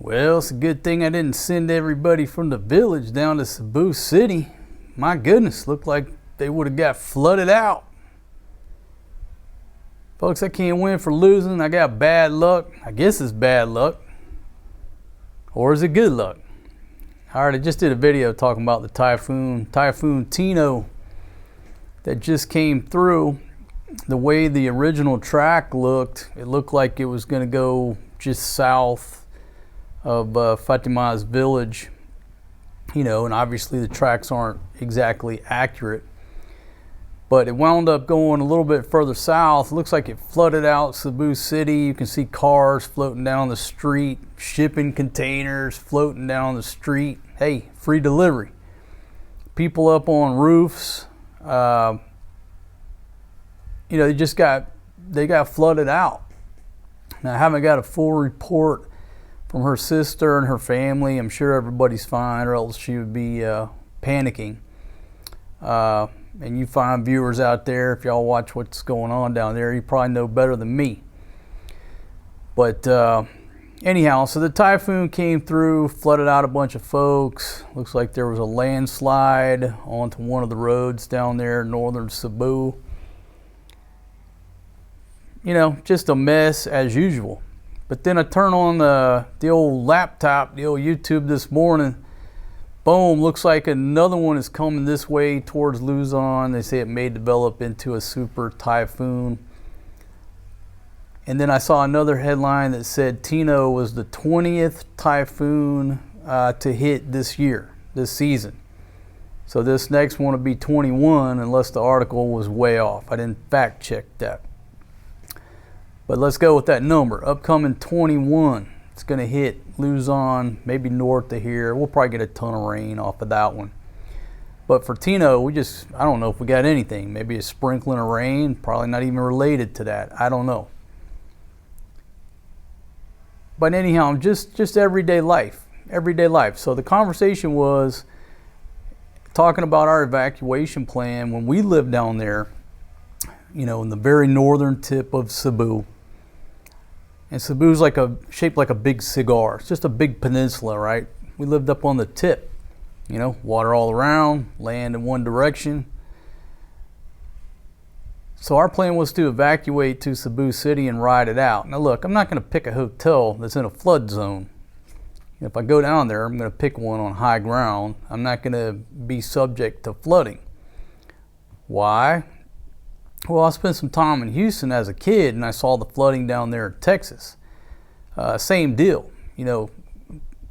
Well, it's a good thing I didn't send everybody from the village down to Cebu City. My goodness, looked like they would have got flooded out. Folks, I can't win for losing. I got bad luck. I guess it's bad luck. Or is it good luck? Alright, I just did a video talking about the Typhoon Tino that just came through. The way the original track looked, it looked like it was going to go just south of Fatima's village, and obviously the tracks aren't exactly accurate, but it wound up going a little bit further south. It looks like it flooded out Cebu City. You can see cars floating down the street, shipping containers floating down the street. Hey, free delivery. People up on roofs, they got flooded out. Now, I haven't got a full report from her sister and her family. I'm sure everybody's fine, or else she would be panicking. And you fine viewers out there, if y'all watch what's going on down there, you probably know better than me. But anyhow, so the typhoon came through, flooded out a bunch of folks. Looks like there was a landslide onto one of the roads down there, Northern Cebu. Just a mess as usual. But then I turn on the old laptop, the old YouTube this morning. Boom, looks like another one is coming this way towards Luzon. They say it may develop into a super typhoon. And then I saw another headline that said Tino was the 20th typhoon to hit this year, this season. So this next one will be 21 unless the article was way off. I didn't fact check that. But let's go with that number. Upcoming 21. It's going to hit Luzon, maybe north of here. We'll probably get a ton of rain off of that one. But for Tino, I don't know if we got anything. Maybe a sprinkling of rain. Probably not even related to that. I don't know. But anyhow, just everyday life. Everyday life. So the conversation was talking about our evacuation plan when we lived down there, in the very northern tip of Cebu. And Cebu's shaped like a big cigar. It's just a big peninsula, right? We lived up on the tip, water all around, land in one direction. So our plan was to evacuate to Cebu City and ride it out. Now look, I'm not going to pick a hotel that's in a flood zone. If I go down there, I'm going to pick one on high ground. I'm not going to be subject to flooding. Why? Well, I spent some time in Houston as a kid, and I saw the flooding down there in Texas. Same deal,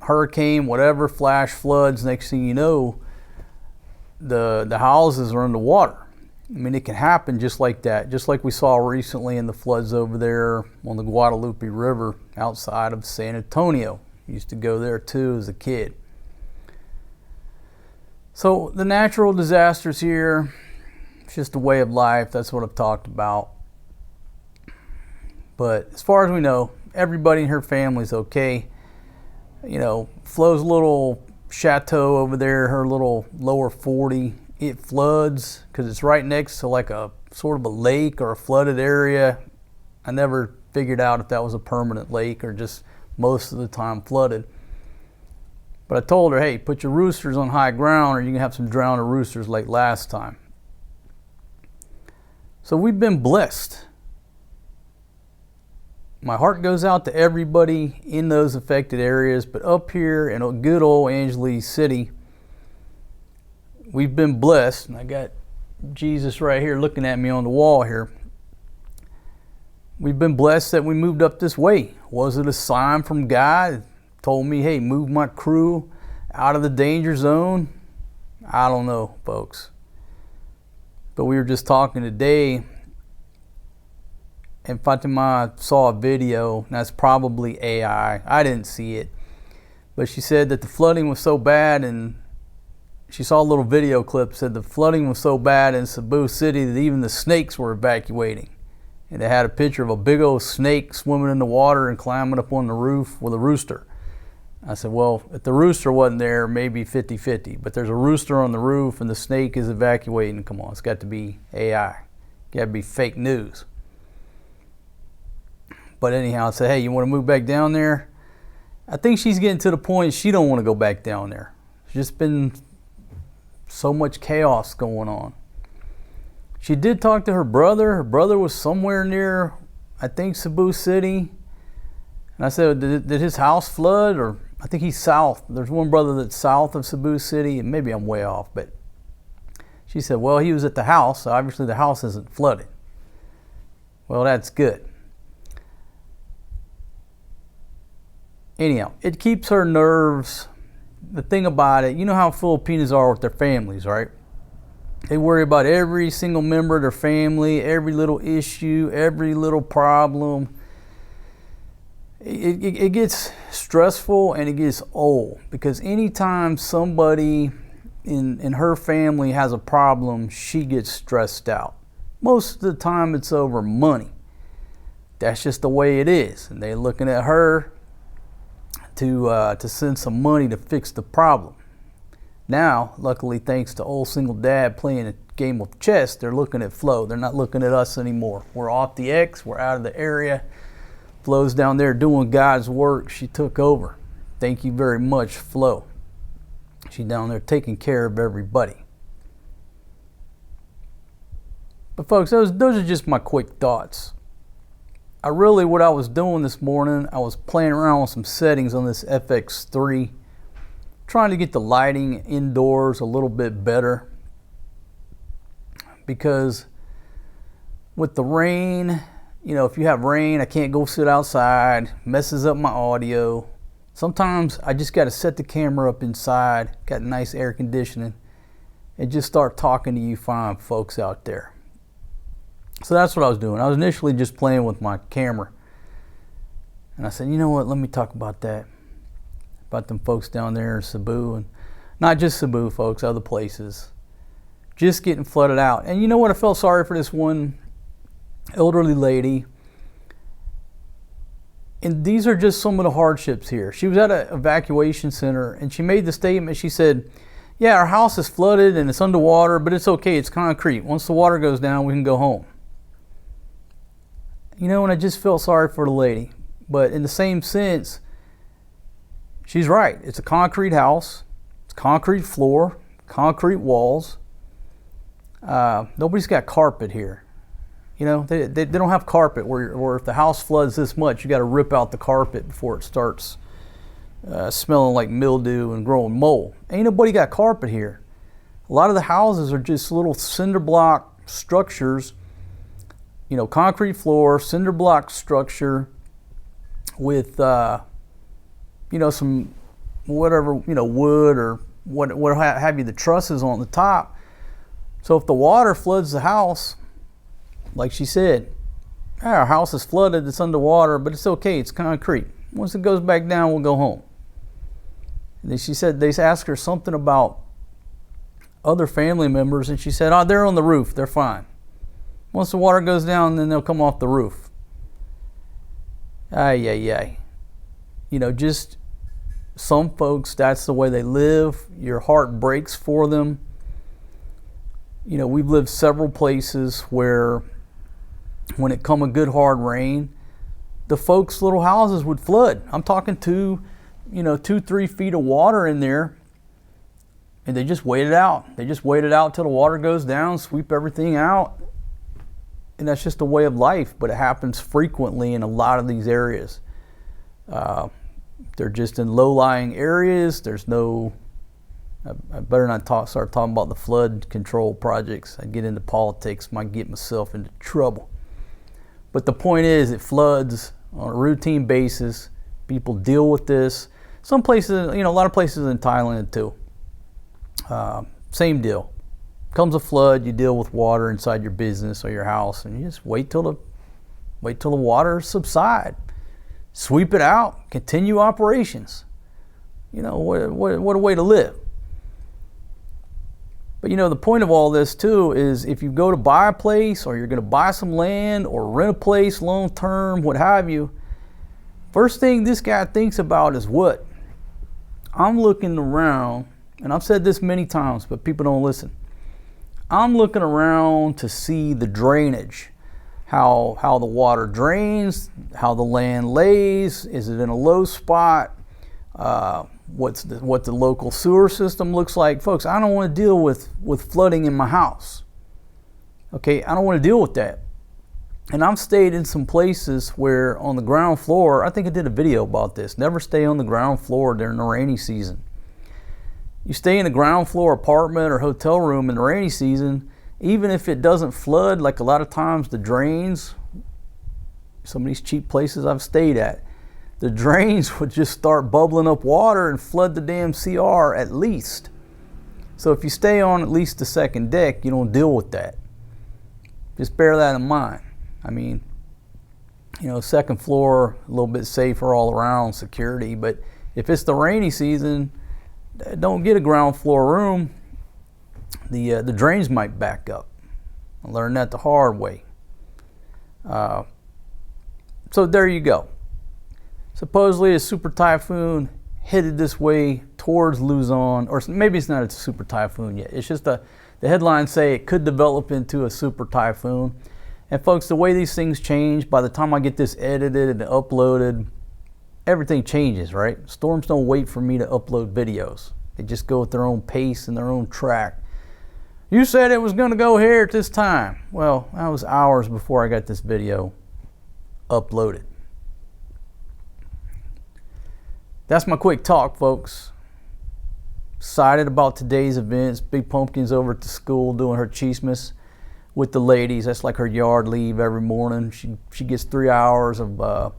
hurricane, whatever, flash floods. Next thing you know, the houses are underwater. I mean, it can happen just like that, just like we saw recently in the floods over there on the Guadalupe River outside of San Antonio. Used to go there too as a kid. So the natural disasters here, it's just a way of life. That's what I've talked about. But as far as we know, everybody in her family's okay. Flo's little chateau over there, her little lower 40, it floods because it's right next to like a sort of a lake or a flooded area. I never figured out if that was a permanent lake or just most of the time flooded. But I told her, hey, put your roosters on high ground or you can have some drowned roosters like last time. So we've been blessed. My heart goes out to everybody in those affected areas, but up here in a good old Angeles City, we've been blessed. And I got Jesus right here looking at me on the wall here. We've been blessed that we moved up this way. Was it a sign from God? Told me, hey, move my crew out of the danger zone? I don't know, folks. But we were just talking today, and Fatima saw a video, and that's probably AI. I didn't see it. But she said that the flooding was so bad, and she saw a little video clip, said the flooding was so bad in Cebu City that even the snakes were evacuating. And they had a picture of a big old snake swimming in the water and climbing up on the roof with a rooster. I said, well, if the rooster wasn't there, maybe 50-50. But there's a rooster on the roof and the snake is evacuating. Come on, it's got to be AI. Got to be fake news. But anyhow, I said, hey, you want to move back down there? I think she's getting to the point she don't want to go back down there. There's just been so much chaos going on. She did talk to her brother. Her brother was somewhere near, I think, Cebu City. And I said, did his house flood? Or I think he's south. There's one brother that's south of Cebu City, and maybe I'm way off, but she said, well, he was at the house, so obviously the house isn't flooded. Well, that's good. Anyhow, it keeps her nerves. The thing about it, you know how Filipinos are with their families, right? They worry about every single member of their family, every little issue, every little problem. It gets stressful and it gets old, because anytime somebody in her family has a problem, she gets stressed out. Most of the time it's over money. That's just the way it is. And they're looking at her to send some money to fix the problem. Now, luckily, thanks to old single dad playing a game of chess, they're looking at Flo. They're not looking at us anymore. We're off the X. We're out of the area. Flo's down there doing God's work. She took over. Thank you very much, Flo. She's down there taking care of everybody. But folks, those are just my quick thoughts. What I was doing this morning, I was playing around with some settings on this FX3, trying to get the lighting indoors a little bit better. Because with the rain, if you have rain, I can't go sit outside, messes up my audio. Sometimes I just got to set the camera up inside, got nice air conditioning, and just start talking to you fine folks out there. So that's what I was doing. I was initially just playing with my camera. And I said, you know what, let me talk about that. About them folks down there in Cebu, and not just Cebu, folks, other places. Just getting flooded out. And you know what, I felt sorry for this one elderly lady. And these are just some of the hardships here. She was at an evacuation center, and she made the statement, she said, yeah, our house is flooded and it's underwater, but it's okay, it's concrete. Once the water goes down, we can go home. And I just felt sorry for the lady. But in the same sense, she's right. It's a concrete house. It's concrete floor, concrete walls. Nobody's got carpet here. They don't have carpet where if the house floods this much, you got to rip out the carpet before it starts smelling like mildew and growing mold. Ain't nobody got carpet here. A lot of the houses are just little cinder block structures, concrete floor, cinder block structure with, some whatever, wood or what have you, the trusses on the top. So if the water floods the house, like she said, our house is flooded, it's underwater, but it's okay, it's concrete. Once it goes back down, we'll go home. And then she said, they asked her something about other family members, and she said, oh, they're on the roof, they're fine. Once the water goes down, then they'll come off the roof. Just some folks, that's the way they live. Your heart breaks for them. We've lived several places where when it come a good hard rain, the folks' little houses would flood. I'm talking 2-3 feet of water in there, and they just wait it out. They just wait it out till the water goes down, sweep everything out. And that's just a way of life, but it happens frequently in a lot of these areas. They're just in low-lying areas. There's no, I better not start talking about the flood control projects. I get into politics, might get myself into trouble. But the point is, it floods on a routine basis. People deal with this. Some places, a lot of places in Thailand too. Same deal. Comes a flood, you deal with water inside your business or your house, and you just wait till the water subside. Sweep it out, continue operations. What a way to live. But the point of all this too is if you go to buy a place or you're going to buy some land or rent a place long term, what have you, first thing this guy thinks about is what? I'm looking around, and I've said this many times, but people don't listen. I'm looking around to see the drainage, how the water drains, how the land lays, is it in a low spot, what the local sewer system looks like. Folks, I don't want to deal with flooding in my house. Okay, I don't want to deal with that. And I've stayed in some places where on the ground floor, I think I did a video about this, never stay on the ground floor during the rainy season. You stay in a ground floor apartment or hotel room in the rainy season, even if it doesn't flood, like a lot of times the drains, some of these cheap places I've stayed at, the drains would just start bubbling up water and flood the damn CR at least. So if you stay on at least the second deck, you don't deal with that. Just bear that in mind. I mean, you know, second floor, a little bit safer all around, security, but if it's the rainy season, don't get a ground floor room. The drains might back up. I learned that the hard way. So there you go. Supposedly a super typhoon headed this way towards Luzon, or maybe it's not a super typhoon yet. It's just the headlines say it could develop into a super typhoon. And folks, the way these things change, by the time I get this edited and uploaded, everything changes, right? Storms don't wait for me to upload videos. They just go at their own pace and their own track. You said it was going to go here at this time. Well, that was hours before I got this video uploaded. That's my quick talk, folks. Excited about today's events. Big Pumpkin's over at the school doing her chismes with the ladies. That's like her yard leave every morning. She gets 3 hours of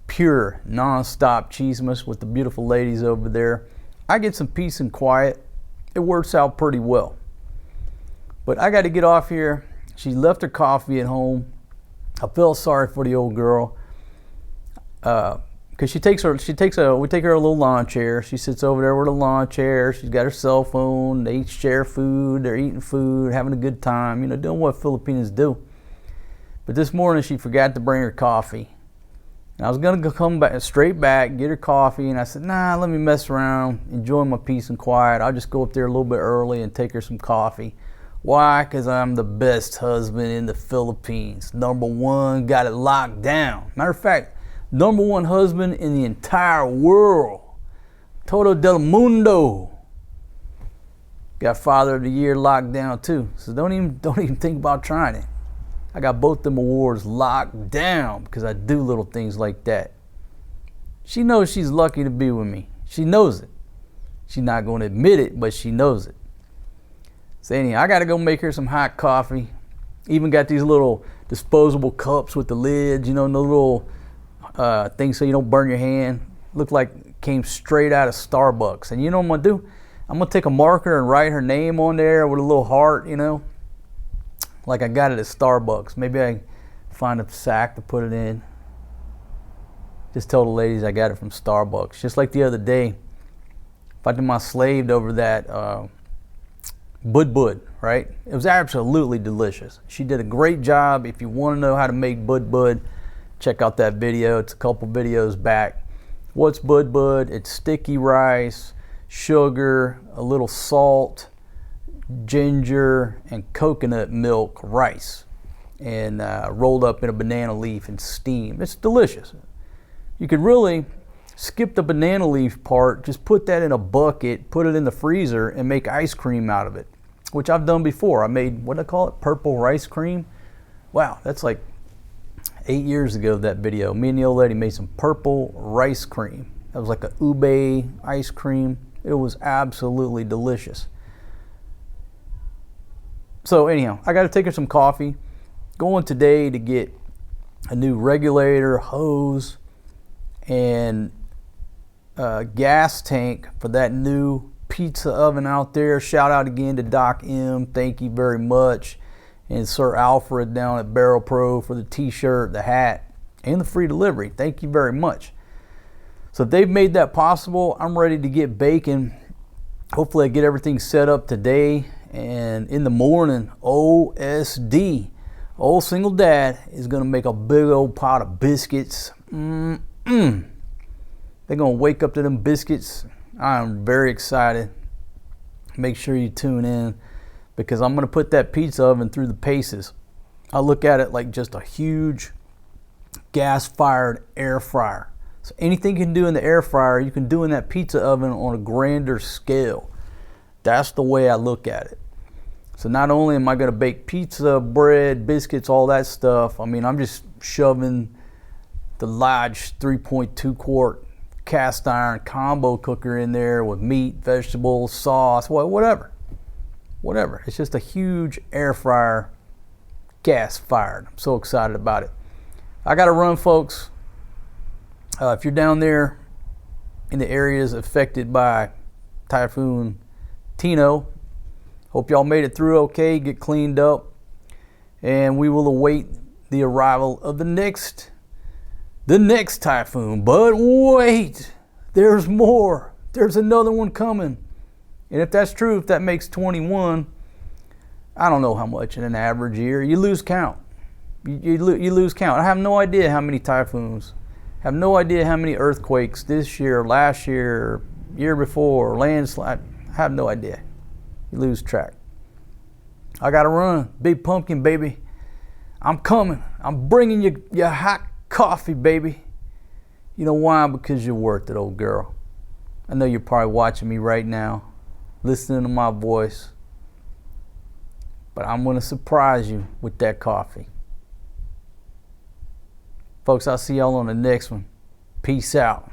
pure, non-stop chismes with the beautiful ladies over there. I get some peace and quiet. It works out pretty well. But I got to get off here. She left her coffee at home. I feel sorry for the old girl. Because we take her a little lawn chair. She sits over there with a lawn chair. She's got her cell phone. They share food. They're eating food, having a good time, you know, doing what Filipinos do. But this morning she forgot to bring her coffee. And I was going to come back, straight back, get her coffee. And I said, nah, let me mess around, enjoy my peace and quiet. I'll just go up there a little bit early and take her some coffee. Why? Because I'm the best husband in the Philippines. #1, got it locked down. Matter of fact, #1 husband in the entire world. Todo del mundo. Got Father of the Year locked down too. So don't even think about trying it. I got both them awards locked down because I do little things like that. She knows she's lucky to be with me. She knows it. She's not going to admit it, but she knows it. So anyhow, I got to go make her some hot coffee. Even got these little disposable cups with the lids, you know, no little things so you don't burn your hand. Looked like it came straight out of Starbucks. And you know what I'm going to do? I'm going to take a marker and write her name on there with a little heart, you know, like I got it at Starbucks. Maybe I find a sack to put it in. Just tell the ladies I got it from Starbucks. Just like the other day, Fatima slaved over that bud, right? It was absolutely delicious. She did a great job. If you want to know how to make bud, check out that video. It's a couple videos back. What's bud? It's sticky rice, sugar, a little salt, ginger, and coconut milk rice, and rolled up in a banana leaf and steamed. It's delicious. You could really skip the banana leaf part, just put that in a bucket, put it in the freezer, and make ice cream out of it, which I've done before. I made, what do I call it, purple rice cream. Wow, that's like 8 years ago, that video. Me and the old lady made some purple rice cream. That was like a ube ice cream. It was absolutely delicious. So anyhow, I got to take her some coffee. Going today to get a new regulator, hose, and gas tank for that new pizza oven out there. Shout out again to Doc M. Thank you very much. And Sir Alfred down at Barrel Pro for the t-shirt, the hat, and the free delivery. Thank you very much. So they've made that possible. I'm ready to get baking. Hopefully I get everything set up today. And in the morning, OSD, old single dad, is going to make a big old pot of biscuits. They're going to wake up to them biscuits. I'm very excited. Make sure you tune in, because I'm going to put that pizza oven through the paces. I look at it like just a huge gas-fired air fryer. So anything you can do in the air fryer, you can do in that pizza oven on a grander scale. That's the way I look at it. So not only am I going to bake pizza, bread, biscuits, all that stuff, I mean, I'm just shoving the large 3.2 quart cast iron combo cooker in there with meat, vegetables, sauce, whatever. It's just a huge air fryer, gas fired. I'm so excited about it. I got to run, folks. If you're down there in the areas affected by Typhoon Tino, hope y'all made it through okay, get cleaned up, and we will await the arrival of the next typhoon. But wait, there's more. There's another one coming. And if that's true, if that makes 21, I don't know how much in an average year. You lose count. You lose count. I have no idea how many typhoons. I have no idea how many earthquakes this year, last year, year before, landslide. I have no idea. You lose track. I gotta run. Big pumpkin, baby. I'm coming. I'm bringing you your hot coffee, baby. You know why? Because you're worth it, old girl. I know you're probably watching me right now, listening to my voice. But I'm gonna surprise you with that coffee. Folks, I'll see y'all on the next one. Peace out.